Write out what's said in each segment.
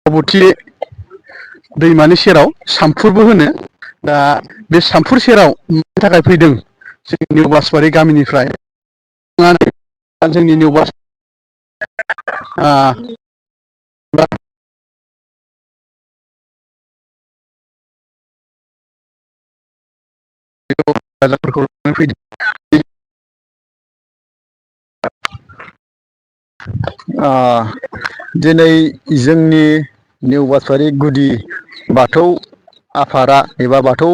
बरबथि दैमानि सेराव सामफुरबो होनो। दा बे सामफुर सेराव मानि थाखाय फैदों जोंनि निउ बासबारि गामिनिफ्राय जोंनि निउ बास राजाफोरखौ लानानै फैदों। दिनै जोंनि निउ बासबारि गुदि बाथौ आफादा एबा बाथौ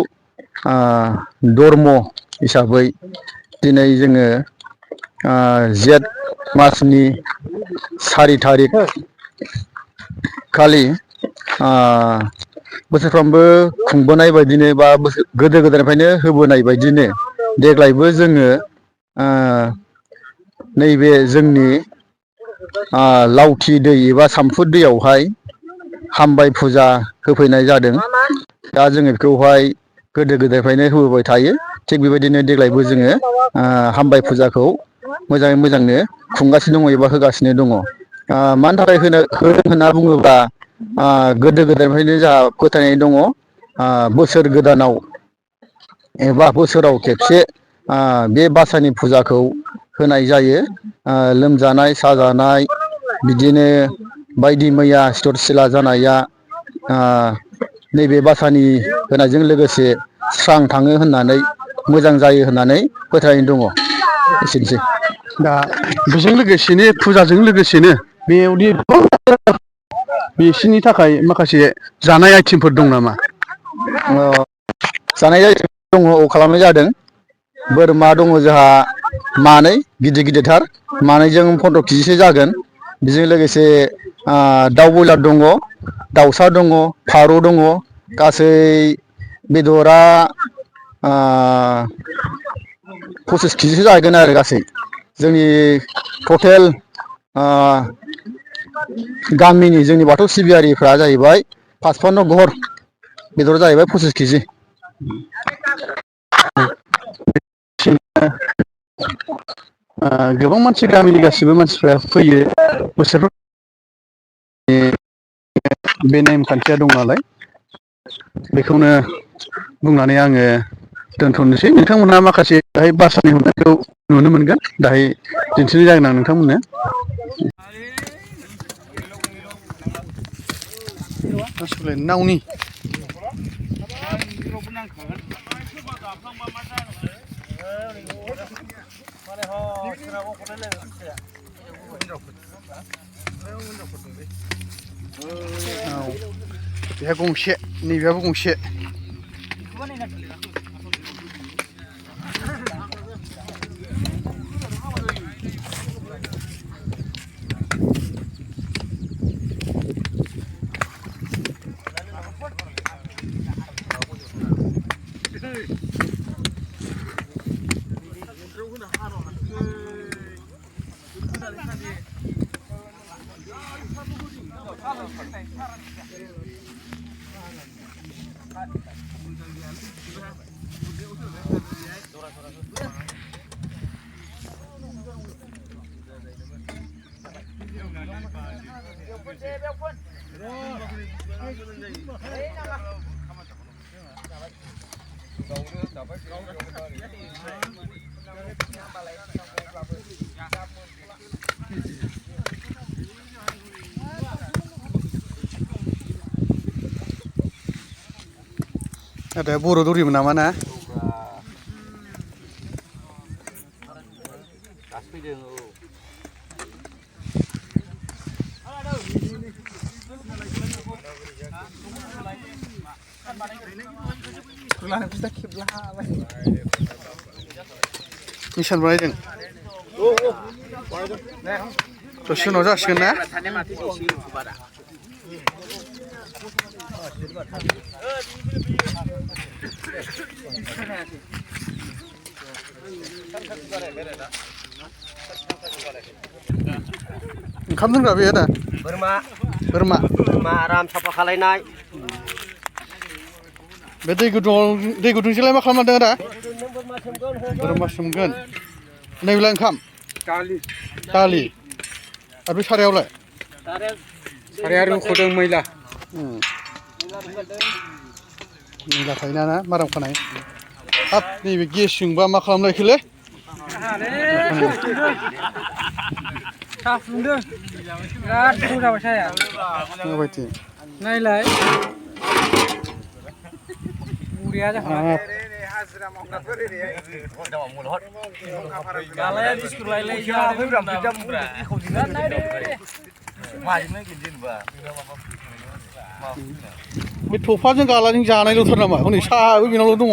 धर्म हिसाबै दिनै जोङो जेठ मासनि 4 थारिख खालि बोसोरफ्रोमबो खुंबोनाय बायदिनो बा गोदो गोदायनिफ्रायनो होबोनाय बायदिनो देग्लायबो जोङो नैबे जोंनि लावथि दै एबा सामफुर दैयावहाय हामबाय फुजा होफैनाय जादों। दा जोङो बेखौहाय गोदो गोदायनिफ्रायनो होबोबाय थायो। थिग बेबायदिनो देग्लायबो जोङो हामबाय फुजाखौ मोजाङै मोजांनो खुंगासिनो दङ एबा होगासिनो दङ। मानि थाखाय होदों होनना बुङोब्ला गोदो गोदायनिफ्रायनो जोंहा फोथायनाय दङ बोसोर गोदानाव एबा बोसोराव खेबसे बे बासानि फुजाखौ होनाय जायो। लोमजानाय साजानाय बिदिनो बायदि मैया सिथर सिला जानाया नैबे बासानि होनायजों लोगोसे स्रां थाङो होननानै मोजां जायो होननानै फोथायनाय दङ। एसेनोसै। दा बेजों लोगोसेनो फुजाजों लोगोसेनो बेयावदि बिसोरनि थाखाय माखासे जानाय आइटेमफोर दं नामा? जानाय दङ खालामनाय जादों। बोरमा दङ जोंहा मानै गिदिर गिदिरथार मानैजों 15 केजिसो जागोन। बेजों लोगोसे दाउ बयलार दङ, दाउसा दङ, फारौ दङ। गासै बेदरा 25 केजिसो जाहैगोन आरो गासै जोंनि टटेल गामिनि जोंनि बाथौ सिबियारिफ्रा जाहैबाय 55 घर बेदरा जाहैबाय 25 केजि। गोबां मानसि गामिनि गासिबो मानसिफ्रा फैयो बोसोरफ्रोम बे नेमखान्थिया दं नालाय बेखौनो बुंनानै आङो दोनथ'नोसै। नोंथांमोनहा माखासे दाहाय बासानि हरनायखौ नुनो मोनगोन। दाहाय दिन्थिनाय जागोन आं नोंथांमोननो। नावनि बेहा गंसे नैबेहाबो गंसे। आदाया बर' दौरिमोन नामा ना? निसान बानायदों। दसे उनाव जासिगोन ना? ओंखाम दोनग्रा बे आदा बोरमा आराम साफा खालायनाय। बे दै गुदुंजोंलाय मा खालामदों आदा? बोरमा सोमगोन। नैबेलाय ओंखाम दालि आरो बे सारायावलाय? साराया रुख'दों मैला। मैला थायोना ना माराम खानाय हाब नैबे गेसजोंबा मा खालामलायखोलै साहा फुदुंदों बिराद गोथाव जाबाय साहाया माबायदि नायलाय बरिया जाखाबाय गालाया बिस्कुट लायलाय बे थफाजों गालाजों जानायल'थार नामा हनै साहाबो बेनावल' दङ